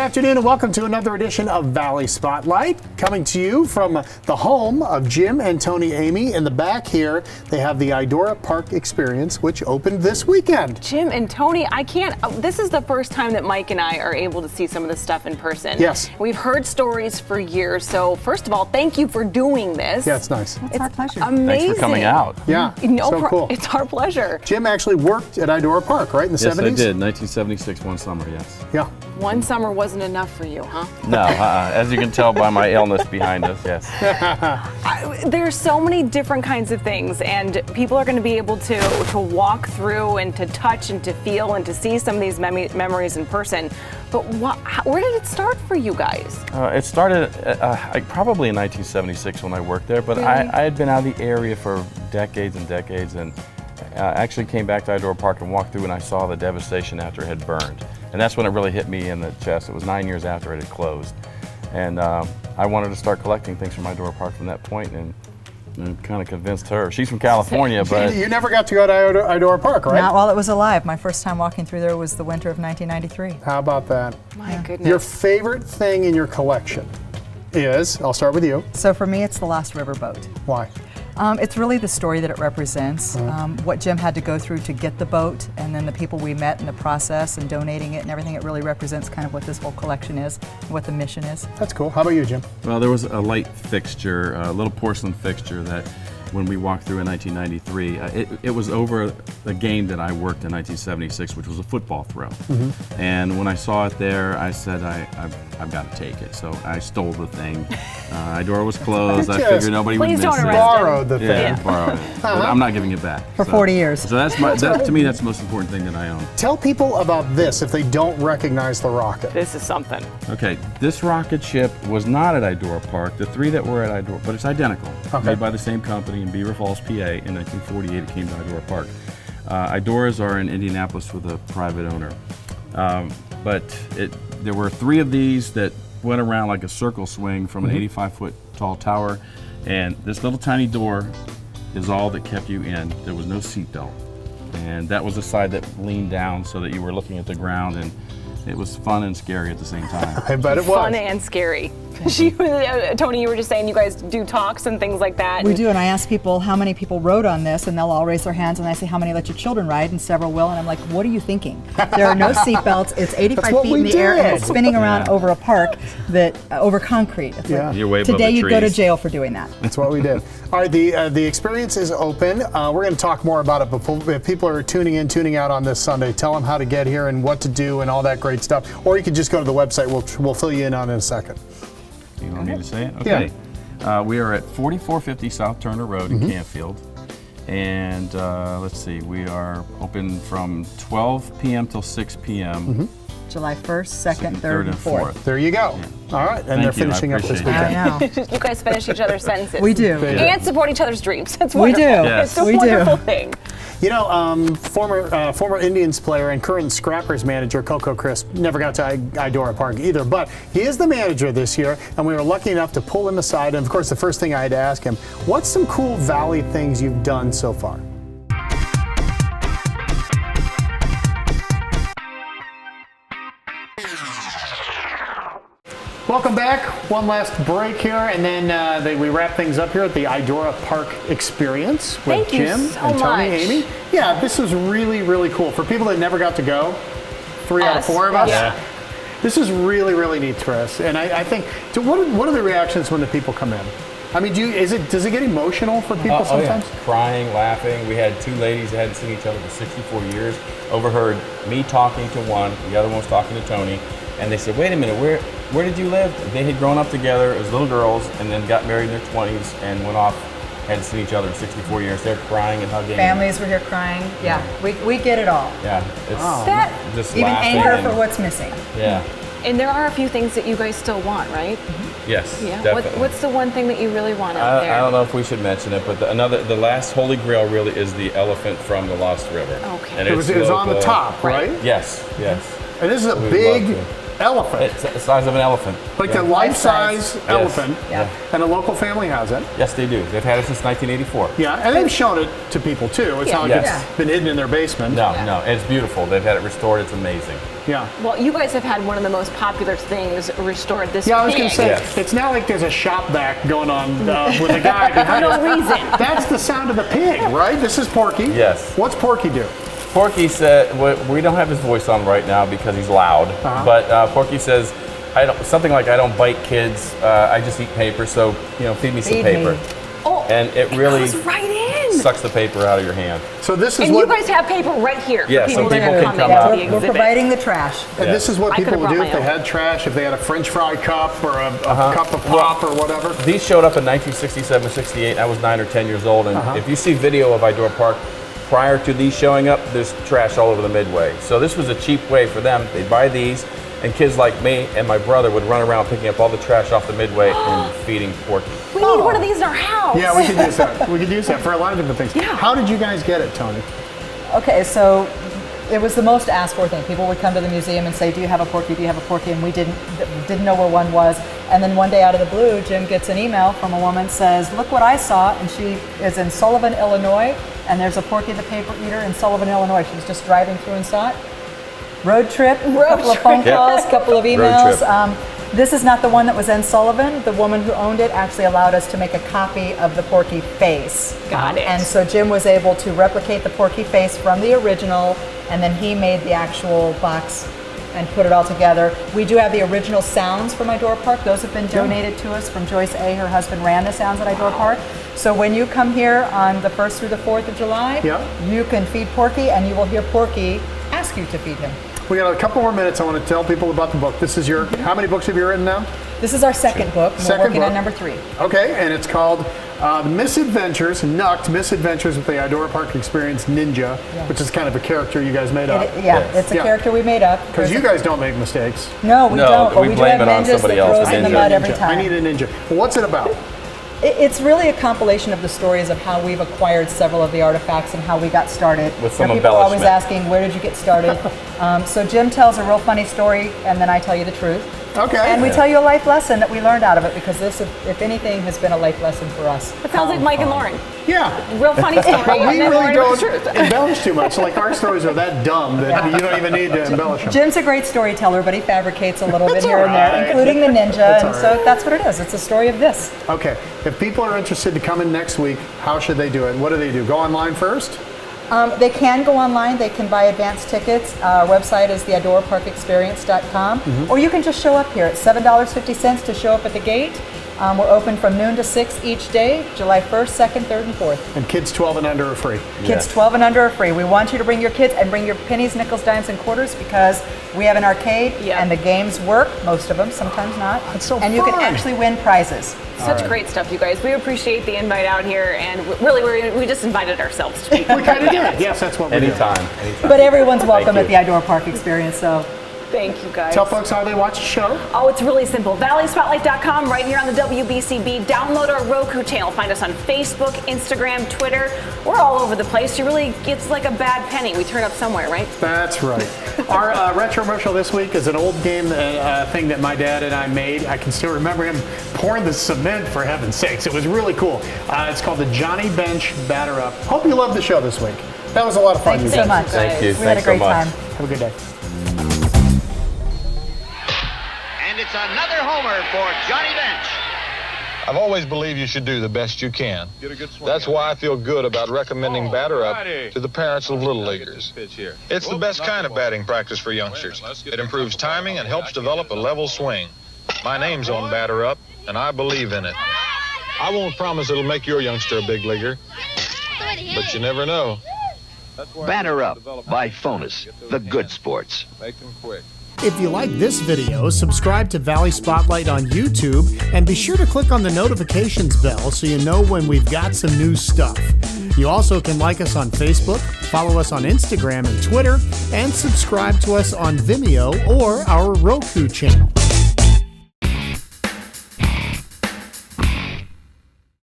afternoon and welcome to another edition of Valley Spotlight. Coming to you from the home of Jim and Toni Amey. In the back here, they have the Idora Park Experience, which opened this weekend. Jim and Toni, this is the first time that Mike and I are able to see some of this stuff in person. Yes. We've heard stories for years, so first of all, thank you for doing this. Yeah, it's nice. It's our pleasure. Amazing. Thanks for coming out. Yeah, cool. It's our pleasure. Jim actually worked at Idora Park, right, in the 70s? Yes, I did. 1976, one summer, yes. Yeah. One summer wasn't enough for you, huh? No, as you can tell by my illness behind us, yes. There's so many different kinds of things, and people are going to be able to walk through and to touch and to feel and to see some of these memories in person. But where did it start for you guys? It started probably in 1976 when I worked there, but Really? I had been out of the area for decades and decades, and actually came back to Idora Park and walked through and I saw the devastation after it had burned. And that's when it really hit me in the chest. It was 9 years after it had closed. And I wanted to start collecting things from Idora Park from that point, and kind of convinced her. She's from California, but... You never got to go to Idora Park, right? Not while it was alive. My first time walking through there was the winter of 1993. How about that? My goodness. Your favorite thing in your collection is, I'll start with you. So for me, it's the Lost River boat. Why? It's really the story that it represents, what Jim had to go through to get the boat, and then the people we met in the process and donating it and everything. It really represents kind of what this whole collection is, and what the mission is. That's cool. How about you, Jim? Well, there was a light fixture, a little porcelain fixture that when we walked through in 1993, it was over the game that I worked in 1976, which was a football throw. And when I saw it there, I said, I've got to take it. So I stole the thing. Idora was closed. I figured nobody would miss it. Please don't arrest Borrowed the thing. Yeah, borrowed it. But I'm not giving it back. For 40 years. So to me, that's the most important thing that I own. Tell people about this if they don't recognize the rocket. This is something. Okay, this rocket ship was not at Idora Park. The three that were at Idora, but it's identical. Okay. Made by the same company in Beaver Falls, PA. In 1948, it came to Idora Park. Idoras are in Indianapolis with a private owner. But there were three of these that went around like a circle swing from an 85-foot tall tower. And this little tiny door is all that kept you in. There was no seatbelt. And that was the side that leaned down so that you were looking at the ground, and it was fun and scary at the same time. I bet it was. Fun and scary. Toni, you were just saying you guys do talks and things like that. We do, and I ask people how many people rode on this, and they'll all raise their hands, and I say, how many let your children ride? And several will, and I'm like, what are you thinking? There are no seatbelts. It's 85 feet in the air, and it's spinning around over a park over concrete. It's Yeah. You're way above today the you'd go to trees. jail for doing that. That's what we did. All right, the experience is open. We're going to talk more about it, but if people are tuning in, tuning out on this Sunday, tell them how to get here and what to do and all that great stuff. Or you can just go to the website. We'll fill you in on it in a second. You want me to say it? Okay. We are at 4450 South Turner Road in Canfield. And let's see, we are open from 12 p.m. till 6 p.m. July 1st, 2nd, 3rd, and 4th. There you go. All right, and they're finishing up this weekend. I know. You guys finish each other's sentences. We do. And support each other's dreams. It's We wonderful. do. Yes. It's a We do. wonderful thing. You know, former Indians player and current Scrappers manager Coco Crisp never got to Idora Park either, but he is the manager this year, and we were lucky enough to pull him aside. And of course, the first thing I had to ask him, what's some cool Valley things you've done so far? Welcome back. One last break here, and then we wrap things up here at the Idora Park Experience with Thank you Jim so and Toni much. Amey. Yeah, this was really, really cool. For people that never got to go, 3 out of 4 of us. Yeah. This is really, really neat for us. And I think, what are the reactions when the people come in? I mean, does it get emotional for people sometimes? Oh, yeah. Crying, laughing. We had two ladies that hadn't seen each other for 64 years. Overheard me talking to one, the other one was talking to Toni, and they said, wait a minute, where did you live? They had grown up together as little girls and then got married in their 20s and went off, hadn't seen each other in 64 years. They're crying and hugging. Families were here crying. Yeah, we get it all. Yeah, it's just Even laughing anger and- for what's missing. Yeah. And there are a few things that you guys still want, right? Yes, Yeah. definitely. What's the one thing that you really want out there? I don't know if we should mention it, but the last holy grail really is the elephant from the Lost River. Okay. And It was it's on the local. top, right? Yes, yes. And this is a We big love elephant. It's the size of an elephant. Like a life-size elephant. Yeah. And a local family has it. Yes, they do. They've had it since 1984. Yeah, and they've shown it to people too. It's not like it's been hidden in their basement. No, it's beautiful. They've had it restored. It's amazing. Yeah. Well, you guys have had one of the most popular things restored this Yeah, I was going to say, Yes. it's not like there's a shop back going on with a guy behind For us. no reason. That's the sound of the pig, right? This is Porky. Yes. What's Porky do? Porky said, we don't have his voice on right now because he's loud, but Porky says, something like, I don't bite kids, I just eat paper, so, feed me some Feed paper. me. Oh, And it really goes right in. sucks the paper out of your hand. So this is And what you guys have paper right here Yeah, for so people that people are can coming come to out. the We're exhibit. providing the trash. and this is what I people could've would do brought if they my own. had trash, if they had a French fry cup or a cup of pop or whatever. These showed up in 1967, 68. I was 9 or 10 years old, and if you see video of Idora Park prior to these showing up, there's trash all over the midway. So this was a cheap way for them. They'd buy these, and kids like me and my brother would run around picking up all the trash off the midway and feeding Porky. We need one of these in our house. Yeah, we could use that. We could use that for a lot of different things. Yeah. How did you guys get it, Tony? Okay, so it was the most asked for thing. People would come to the museum and say, "Do you have a Porky? Do you have a Porky?" And we didn't know where one was. And then one day, out of the blue, Jim gets an email from a woman, says, "Look what I saw," and she is in Sullivan, Illinois, and there's a Porky the Paper Eater in Sullivan, Illinois. She was just driving through and saw it. Road trip, a couple of phone calls, a couple of emails. This is not the one that was in Sullivan. The woman who owned it actually allowed us to make a copy of the Porky face. Got it. And so Jim was able to replicate the Porky face from the original, and then he made the actual box and put it all together. We do have the original sounds from Idora Park. Those have been donated to us from Joyce A. Her husband ran the sounds at Idora Park. So when you come here on the 1st through the 4th of July, you can feed Porky, and you will hear Porky ask you to feed him. We got a couple more minutes. I want to tell people about the book. This is your, how many books have you written now? This is our second book, and we're working on number 3. Okay, and it's called Misadventures, Misadventures with the Idora Park Experience Ninja, which is kind of a character you guys made up. It's a character we made up. Because you guys don't make mistakes. No, we don't, but we do blame have it on ninjas somebody that else. throws I in the need mud a every ninja. time. I need a ninja. Well, what's it about? It's really a compilation of the stories of how we've acquired several of the artifacts and how we got started. With some People are always embellishment. asking, where did you get started? So Jim tells a real funny story, and then I tell you the truth. Okay. And we tell you a life lesson that we learned out of it, because this, if anything, has been a life lesson for us. It sounds like Mike and Lauren. Yeah. Real funny story. But we and then really Lauren with don't the truth. embellish too much. Like, our stories are that dumb that you don't even need to embellish them. Jim's a great storyteller, but he fabricates a little bit That's here and there, all right. including the ninja, That's and all so right. that's what it is. It's a story of this. Okay. If people are interested to come in next week, how should they do it? What do they do? Go online first? They can go online. They can buy advance tickets. Our website is theidoraparkexperience.com. Or you can just show up here. It's $7.50 to show up at the gate. We're open from noon to 6 each day, July 1st, 2nd, 3rd, and 4th. And kids 12 and under are free. Kids 12 and under are free. We want you to bring your kids and bring your pennies, nickels, dimes, and quarters, because we have an arcade and the games work, most of them, sometimes not. That's so and you can fun. actually win prizes. Such great stuff, you guys. We appreciate the invite out here, and really, we just invited ourselves to be We kind of did. Yes, that's what we do. Anytime. But everyone's welcome Thank at the Idora Park Experience, so. Thank you, guys. Tell folks how they watch the show. Oh, it's really simple. ValleySpotlight.com, right here on the WBCB. Download our Roku channel. Find us on Facebook, Instagram, Twitter. We're all over the place. It's like a bad penny. We turn up somewhere, right? That's right. Our retro commercial this week is an old game thing that my dad and I made. I can still remember him pouring the cement, for heaven's sakes. It was really cool. It's called the Johnny Bench Batter Up. Hope you loved the show this week. That was a lot of fun. Thank you so much. Thank you. We had a Thanks so great much. time. Have a good day. And it's another homer for Johnny Bench. I've always believed you should do the best you can. That's why I feel good about recommending Batter Up to the parents of Little Leaguers. It's the best kind of batting practice for youngsters. It improves timing and helps develop a level swing. My name's on Batter Up, and I believe in it. I won't promise it'll make your youngster a big leaguer, but you never know. Batter Up by Fonus, the good sports. If you like this video, subscribe to Valley Spotlight on YouTube, and be sure to click on the notifications bell so you know when we've got some new stuff. You also can like us on Facebook, follow us on Instagram and Twitter, and subscribe to us on Vimeo or our Roku channel.